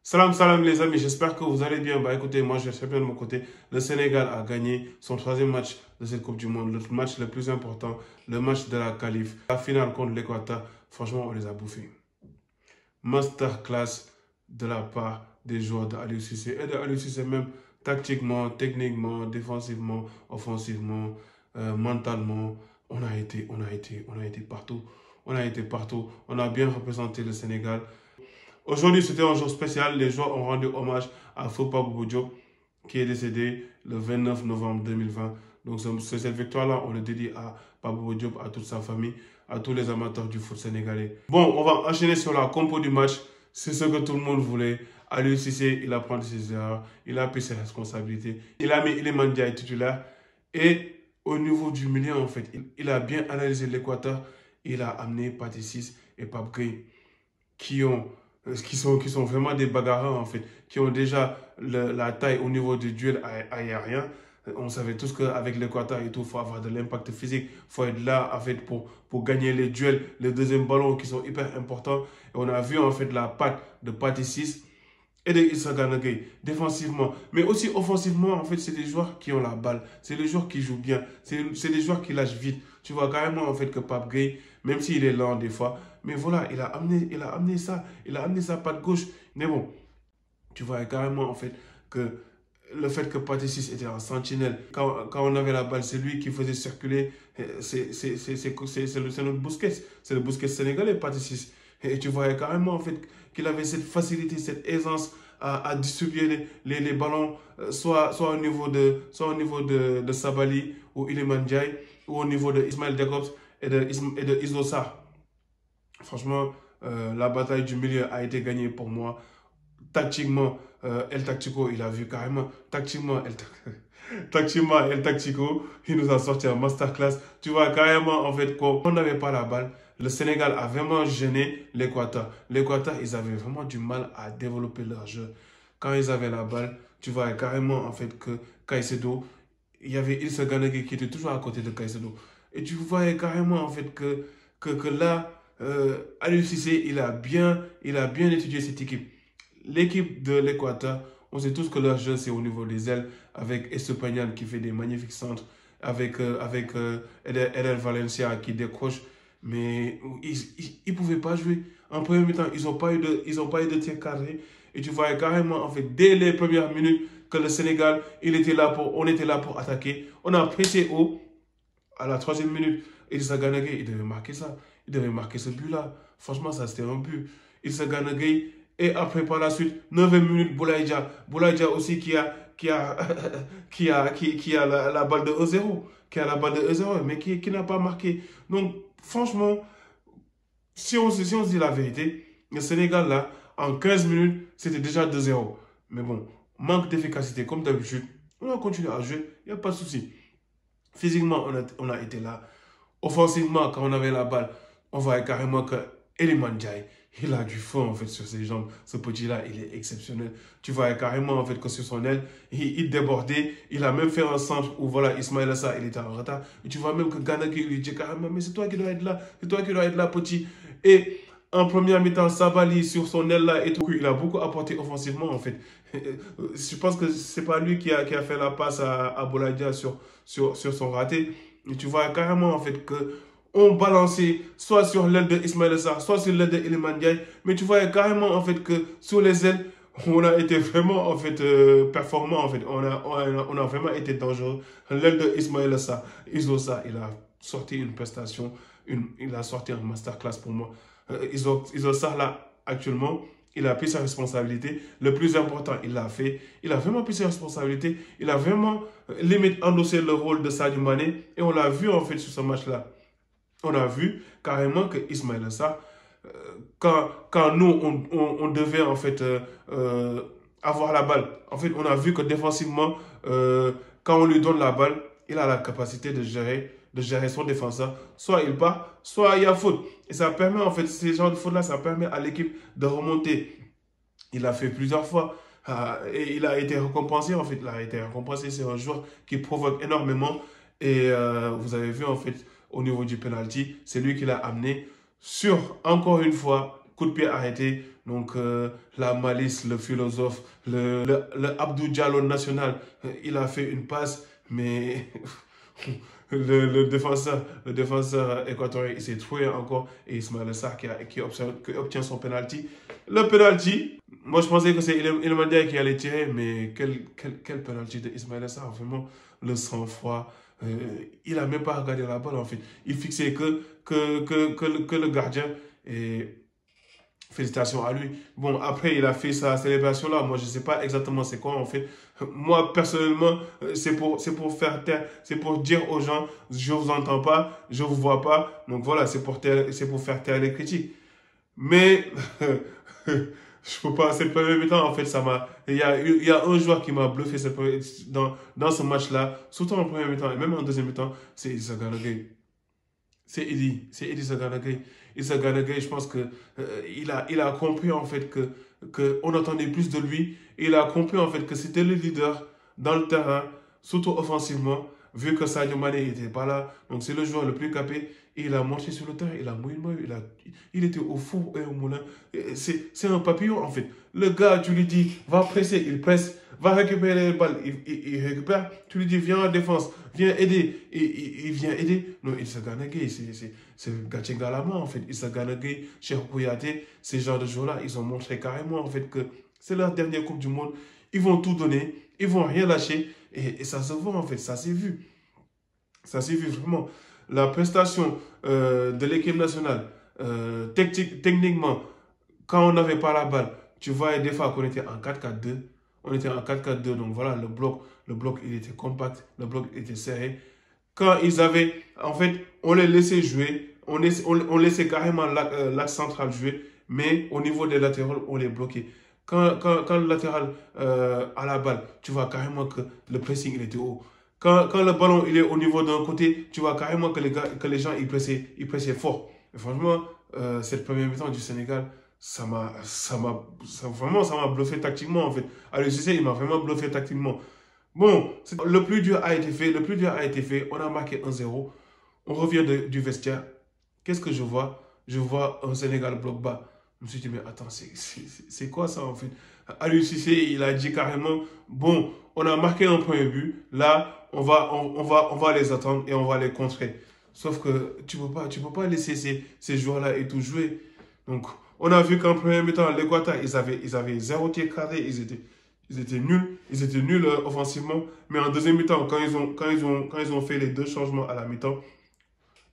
Salam salam les amis, j'espère que vous allez bien. Bah écoutez, moi je vais bien de mon côté. Le Sénégal a gagné son troisième match de cette Coupe du Monde, le match le plus important, le match de la qualif. La finale contre l'Équateur, franchement on les a bouffés. Masterclass de la part des joueurs de Aliou Cissé et de Aliou Cissé même tactiquement, techniquement, défensivement, offensivement, mentalement. On a été partout. On a été partout. On a bien représenté le Sénégal. Aujourd'hui, c'était un jour spécial. Les joueurs ont rendu hommage à Fopa Bobo Diop, qui est décédé le 29 novembre 2020. Donc, cette victoire-là, on le dédie à Bobo Diop, à toute sa famille, à tous les amateurs du foot sénégalais. Bon, on va enchaîner sur la compo du match. C'est ce que tout le monde voulait. Aliou Cissé, il a pris ses erreurs, il a pris ses responsabilités. Il a mis Iliman Ndiaye titulaire. Et au niveau du milieu, en fait, il a bien analysé l'Équateur. Il a amené Pathé Ciss et Pape Gueye qui sont vraiment des bagarreurs en fait, qui ont déjà la taille au niveau du duel aérien. On savait tous qu'avec l'Équateur et tout, il faut avoir de l'impact physique, il faut être là en fait, pour gagner les duels, les deuxièmes ballons qui sont hyper importants. Et on a vu en fait la patte de Pathé Ciss et de Issa Gana Gueye, défensivement. Mais aussi offensivement, en fait, c'est des joueurs qui ont la balle. C'est des joueurs qui jouent bien. C'est des joueurs qui lâchent vite. Tu vois carrément, en fait, que Pape Gueye, même s'il est lent des fois, mais voilà, il a amené ça. Il a amené sa patte gauche. Mais bon, tu vois carrément, en fait, que le fait que Pathé Ciss était en sentinelle, quand on avait la balle, c'est lui qui faisait circuler. C'est notre Busquets. C'est le Busquets sénégalais, Pathé Ciss. Et tu voyais carrément en fait qu'il avait cette facilité, cette aisance à distribuer les ballons, soit au niveau de Sabali ou Iliman Ndiaye, ou au niveau de Ismaël Jakobs et de Islo Sarr. Franchement, la bataille du milieu a été gagnée pour moi. Tactiquement, El Tactico, il a vu carrément. Tactiquement, El Tactico, il nous a sorti un masterclass. Tu vois carrément, en fait, quand on n'avait pas la balle, le Sénégal a vraiment gêné l'Équateur. L'Équateur, ils avaient vraiment du mal à développer leur jeu. Quand ils avaient la balle, tu vois carrément, en fait, que Caicedo, il y avait Issa Gana Gueye qui était toujours à côté de Caicedo. Et tu voyais carrément, en fait, que là, Aliou Cissé, il a bien étudié cette équipe. L'équipe de l'Équateur, on sait tous que leur jeu, c'est au niveau des ailes, avec Estupiñán qui fait des magnifiques centres, avec Eder Valencia qui décroche, mais ils ne pouvaient pas jouer. En premier mi-temps, ils n'ont pas eu de tir cadré. Et tu voyais carrément, en fait, dès les premières minutes, que le Sénégal, on était là pour attaquer. On a pressé haut. À la troisième minute, Issa Gana Gueye, il devait marquer ça. Il devait marquer ce but-là. Franchement, ça, c'était un but. Issa Gana Gueye. Et après, par la suite, 9e minute, Boulaye Dia. Boulaye Dia aussi qui a la balle de 1-0. Qui a la balle de 1-0, mais qui n'a pas marqué. Donc, franchement, si on se dit la vérité, le Sénégal, là, en 15 minutes, c'était déjà 2-0. Mais bon, manque d'efficacité, comme d'habitude. On a continué à jouer, il n'y a pas de souci. Physiquement, on a été là. Offensivement, quand on avait la balle, on voyait carrément que Iliman Ndiaye, il a du feu en fait sur ses jambes. Ce petit-là, il est exceptionnel. Tu voyais carrément en fait que sur son aile, il débordait. Il a même fait un centre où voilà, Ismaïla Sarr, il était en retard. Et tu vois même que Gana Gueye lui dit carrément, mais c'est toi qui dois être là. C'est toi qui dois être là, petit. Et en première mi-temps, Sabali sur son aile là et tout, il a beaucoup apporté offensivement en fait. Je pense que c'est pas lui qui a fait la passe à Boulaye Dia sur son raté. Et tu vois carrément en fait que on balançait soit sur l'aile de Ismaïla Sarr, soit sur l'aile de Iliman Ndiaye. Mais tu voyais carrément en fait que sur les ailes, on a été vraiment en fait performant en fait. On a vraiment été dangereux. L'aile de Ismaïla Sarr, Islo Sarr, il a sorti une prestation, il a sorti un masterclass pour moi. Islo Sarr là actuellement, il a pris sa responsabilité. Le plus important, il l'a fait. Il a vraiment pris sa responsabilité. Il a vraiment limite endossé le rôle de Sadio Mané. Et on l'a vu en fait sur ce match-là. On a vu carrément que Ismaïla Sarr, quand nous, on devait en fait avoir la balle, en fait, on a vu que défensivement, quand on lui donne la balle, il a la capacité de gérer son défenseur. Soit il part, soit il y a faute. Et ça permet, en fait, ces genres de fautes-là, ça permet à l'équipe de remonter. Il l'a fait plusieurs fois. Et il a été récompensé, en fait. Il a été récompensé. C'est un joueur qui provoque énormément. Et vous avez vu, en fait, au niveau du penalty, c'est lui qui l'a amené sur, encore une fois, coup de pied arrêté. Donc, la malice, le philosophe, le Abdou Diallo national, il a fait une passe, mais le défenseur équatorien, il s'est trouvé encore. Et Ismaïla Sarr qui obtient son penalty. Le penalty, moi je pensais que c'est Iliman Ndiaye qui allait tirer, mais quel penalty de Ismaïla Sarr, vraiment, le sang-froid. Il n'a même pas regardé la balle en fait. Il fixait que le gardien. Et félicitations à lui. Bon, après, il a fait sa célébration-là. Moi, je ne sais pas exactement c'est quoi, en fait. Moi, personnellement, c'est pour faire taire, c'est pour dire aux gens, je ne vous entends pas, je ne vous vois pas. Donc voilà, c'est pour faire taire les critiques. Mais, je peux pas, cette première mi-temps, en fait, il y a un joueur qui m'a bluffé dans ce match-là, surtout en première mi-temps et même en deuxième mi-temps, c'est Issa Gana Gueye. C'est Eddie Sagana Gueye. Issa Gana Gueye, je pense que il a compris en fait que on attendait plus de lui. Il a compris en fait que c'était le leader dans le terrain, surtout offensivement, vu que Sadio Mané n'était pas là. Donc c'est le joueur le plus capé. Et il a marché sur le terrain, il a mouillé le maillot, il était au four et au moulin. C'est un papillon en fait. Le gars, tu lui dis, va presser, il presse. Va récupérer les balles, il récupère. Tu lui dis, viens en défense, viens aider. Il vient aider. Non, Issa Gana Gueye, c'est Gatché Galama en fait. Issa Gana Gueye, Cheikh Kouyaté, ces genres de joueurs-là, ils ont montré carrément en fait que c'est leur dernière Coupe du Monde. Ils vont tout donner, ils vont rien lâcher. Et ça se voit en fait, ça s'est vu. Ça s'est vu vraiment. La prestation de l'équipe nationale, techniquement, quand on n'avait pas la balle, tu voyais des fois qu'on était en 4-4-2. On était en 4-4-2, donc voilà, le bloc, il était compact, le bloc était serré. Quand ils avaient, en fait, on les laissait jouer, on laissait carrément l'axe central jouer, mais au niveau des latéraux, on les bloquait. Quand le latéral a la balle, tu vois carrément que le pressing, il était haut. Quand le ballon il est au niveau d'un côté, tu vois carrément que les gens ils pressaient fort. Et franchement, cette première mi-temps du Sénégal, vraiment, ça m'a bluffé tactiquement en fait. Aliou Cissé, il m'a vraiment bluffé tactiquement. Bon, le plus dur a été fait, on a marqué 1-0, on revient du vestiaire. Qu'est-ce que je vois? Je vois un Sénégal bloc bas. Je me suis dit, mais attends, c'est quoi ça en fait? Aliou Cissé, il a dit carrément, bon, on a marqué un premier but, là, on va les attendre et on va les contrer. Sauf que tu peux pas laisser ces joueurs-là et tout jouer. Donc, on a vu qu'en premier mi-temps, l'Équateur, ils avaient 0 tir cadré, ils étaient nuls offensivement. Mais en deuxième mi-temps, quand ils ont fait les deux changements à la mi-temps,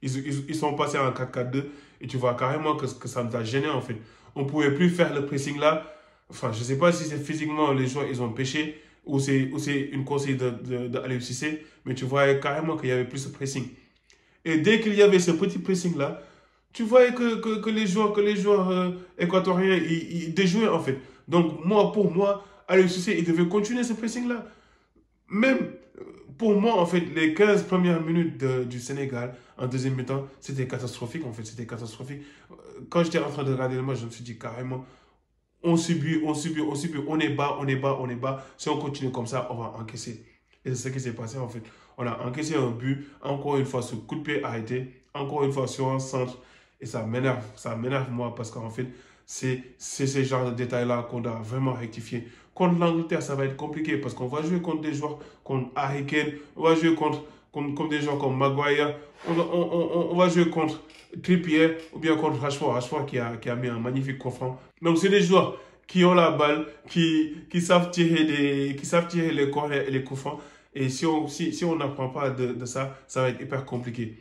ils sont passés en 4-4-2 et tu vois carrément que ça nous a gêné en fait. On ne pouvait plus faire le pressing là. Enfin, je ne sais pas si c'est physiquement les joueurs ils ont pêché ou c'est une conseil de Aliou Cissé, mais tu voyais carrément qu'il y avait plus de pressing. Et dès qu'il y avait ce petit pressing là, tu voyais que les joueurs équatoriens ils déjouaient en fait. Donc pour moi, Aliou Cissé il devait continuer ce pressing là. Même pour moi, en fait, les 15 premières minutes du Sénégal, en deuxième mi-temps, c'était catastrophique, en fait, c'était catastrophique. Quand j'étais en train de regarder le match, je me suis dit carrément, on subit, on est bas, on est bas, on est bas. Si on continue comme ça, on va encaisser. Et c'est ce qui s'est passé, en fait. On a encaissé un but, encore une fois, ce coup de pied arrêté, encore une fois sur un centre. Et ça m'énerve moi, parce qu'en fait, c'est ce genre de détails-là qu'on doit vraiment rectifier. Contre l'Angleterre, ça va être compliqué parce qu'on va jouer contre des joueurs comme Harry Kane, on va jouer contre des gens comme Maguire, on va jouer contre Trippier ou bien contre Rashford qui a mis un magnifique coup franc. Donc, c'est des joueurs qui ont la balle, qui savent tirer les corners et les coups francs. Et si on n'apprend pas de ça, ça va être hyper compliqué.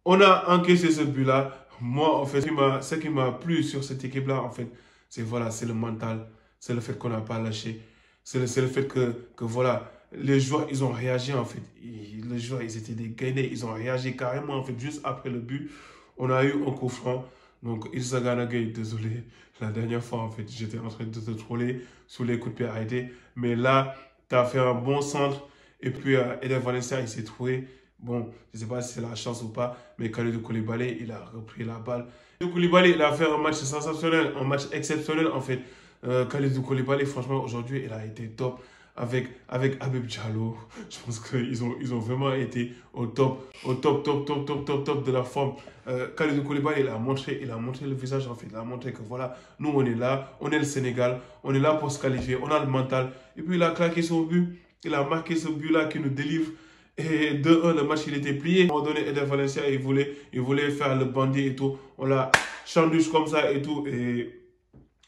On a encaissé ce but-là. Moi, en fait, ce qui m'a plu sur cette équipe-là, en fait, c'est le mental. C'est le fait qu'on n'a pas lâché. C'est le fait que voilà, les joueurs, ils ont réagi, en fait. Les joueurs, ils étaient des gainés. Ils ont réagi carrément, en fait, juste après le but. On a eu un coup franc. Donc, Issa Gana Gueye, désolé. La dernière fois, en fait, j'étais en train de te troller sous les coups de pied arrêtés. Mais là, tu as fait un bon centre. Et puis, Eder Valencia, il s'est trouvé. Bon, je ne sais pas si c'est la chance ou pas, mais Kalidou Koulibaly, il a repris la balle. Kalidou Koulibaly, il a fait un match sensationnel, un match exceptionnel en fait. Kalidou Koulibaly, franchement, aujourd'hui, il a été top. avec Habib Diallo. Je pense qu'ils ont vraiment été au top de la forme. Kalidou Koulibaly, il a montré le visage en fait. Il a montré que voilà, nous on est là, on est le Sénégal, on est là pour se qualifier, on a le mental. Et puis il a claqué son but, il a marqué ce but-là qui nous délivre. Et 2-1, le match il était plié. À un moment donné, Eder Valencia, il voulait faire le bandit et tout. On l'a sandwich comme ça et tout. Et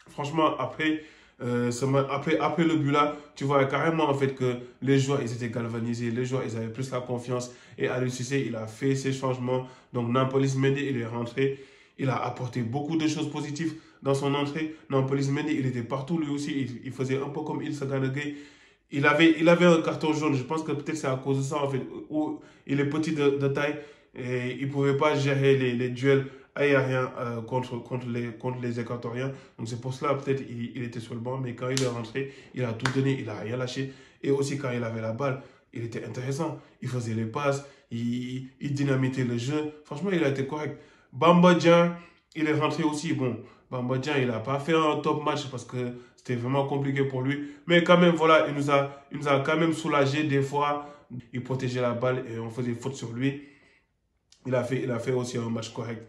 franchement, après le but là, tu vois carrément en fait que les joueurs ils étaient galvanisés, les joueurs ils avaient plus la confiance et Aliou Cissé il a fait ses changements. Donc Nampalys Mendy il est rentré, il a apporté beaucoup de choses positives dans son entrée. Nampalys Mendy il était partout lui aussi, il faisait un peu comme Idrissa Gana Gueye. Il avait un carton jaune, je pense que peut-être c'est à cause de ça en fait, où il est petit de taille et il ne pouvait pas gérer les duels aériens contre les Équatoriens. Donc c'est pour cela peut-être il était sur le banc, mais quand il est rentré, il a tout donné, il n'a rien lâché. Et aussi quand il avait la balle, il était intéressant. Il faisait les passes, il dynamitait le jeu. Franchement, il a été correct. Bamba Dieng, il est rentré aussi. Bon, Bamba Dieng, il n'a pas fait un top match parce que c'était vraiment compliqué pour lui. Mais quand même, voilà, il nous a quand même soulagé des fois. Il protégeait la balle et on faisait faute sur lui. Il a fait aussi un match correct.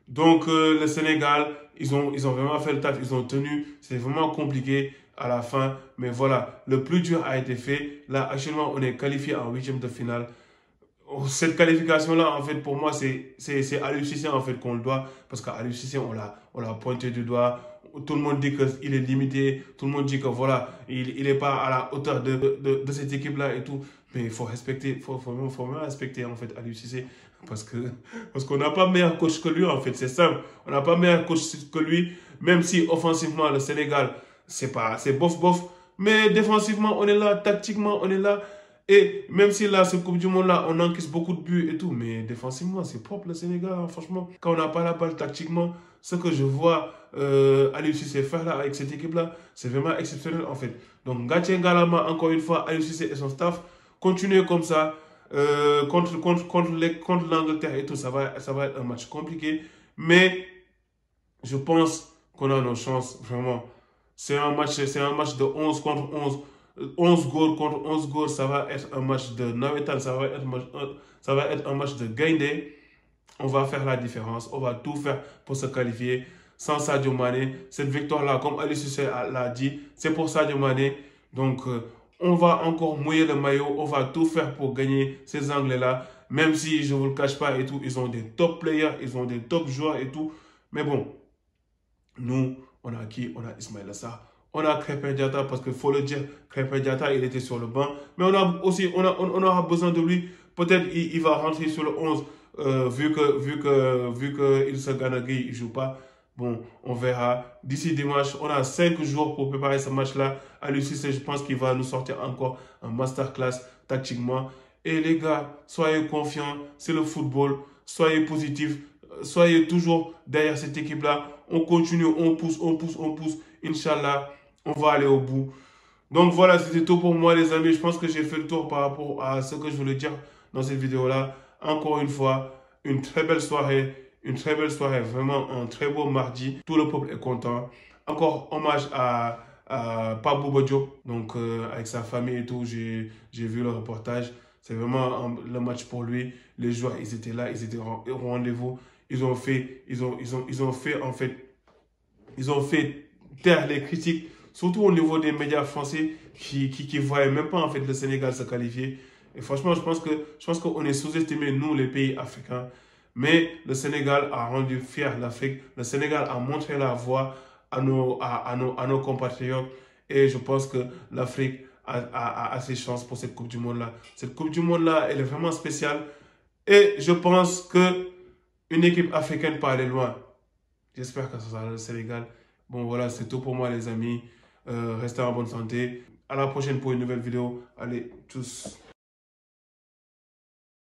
Donc, le Sénégal, ils ont vraiment fait le taf, ils ont tenu. C'est vraiment compliqué à la fin. Mais voilà, le plus dur a été fait. Là, actuellement, on est qualifié en huitième de finale. Cette qualification-là, en fait, pour moi, c'est Aliou Cissé, en fait, qu'on le doit. Parce qu'Aliou Cissé, on l'a pointé du doigt. Tout le monde dit qu'il est limité. Tout le monde dit que, voilà, il n'est pas à la hauteur de cette équipe-là et tout. Mais il faut respecter, faut vraiment respecter, en fait, Aliou Cissé. Parce qu'on n'a pas meilleur coach que lui, en fait. C'est simple. On n'a pas meilleur coach que lui. Même si, offensivement, le Sénégal, c'est bof. Mais défensivement, on est là. Tactiquement, on est là. Et même si là, ce Coupe du Monde-là, on encaisse beaucoup de buts et tout, mais défensivement, c'est propre le Sénégal, hein, franchement. Quand on n'a pas la balle tactiquement, ce que je vois Aliou Cissé faire là avec cette équipe-là, c'est vraiment exceptionnel en fait. Donc, Gatien Galama, encore une fois, Aliou Cissé et son staff, continuez comme ça. Contre l'Angleterre et tout, ça va être un match compliqué. Mais je pense qu'on a nos chances, vraiment. C'est un match de 11 contre 11. 11 goals contre 11 goals, ça va être un match de Nawetan, ça va être un match de Gaindé. On va faire la différence, on va tout faire pour se qualifier. Sans Sadio Mané, cette victoire-là, comme Aliou Cissé l'a dit, c'est pour Sadio Mané. Donc, on va encore mouiller le maillot, on va tout faire pour gagner ces Anglais-là. Même si, je ne vous le cache pas et tout, ils ont des top players, ils ont des top joueurs et tout. Mais bon, nous, on a qui? On a Ismaïla Sarr. On a Krépin Diatta parce qu'il faut le dire, Krépin Diatta, il était sur le banc. Mais on aura besoin de lui. Peut-être il va rentrer sur le 11 vu que Idrissa Gana Gueye ne joue pas. Bon, on verra. D'ici dimanche, on a 5 jours pour préparer ce match-là. Aliou Cissé, je pense qu'il va nous sortir encore un masterclass tactiquement. Et les gars, soyez confiants, c'est le football. Soyez positifs, soyez toujours derrière cette équipe-là. On continue, on pousse. Inch'Allah, on va aller au bout. Donc voilà, c'était tout pour moi les amis. Je pense que j'ai fait le tour par rapport à ce que je voulais dire dans cette vidéo-là. Encore une fois, une très belle soirée. Vraiment un très beau mardi. Tout le peuple est content. Encore hommage à Pape Bouba Diop, donc avec sa famille et tout. J'ai vu le reportage. C'est vraiment le match pour lui. Les joueurs, ils étaient là, ils étaient au rendez-vous. Ils ont fait taire les critiques, surtout au niveau des médias français qui ne voyaient même pas en fait le Sénégal se qualifier. Et franchement, je pense qu'on est sous-estimé, nous, les pays africains. Mais le Sénégal a rendu fier l'Afrique. Le Sénégal a montré la voie à nos compatriotes. Et je pense que l'Afrique a ses chances pour cette Coupe du Monde-là. Cette Coupe du Monde-là, elle est vraiment spéciale. Et je pense qu'une équipe africaine peut aller loin. J'espère que ce sera le Sénégal. Bon, voilà, c'est tout pour moi, les amis. Restez en bonne santé. À la prochaine pour une nouvelle vidéo. Allez, tchuss.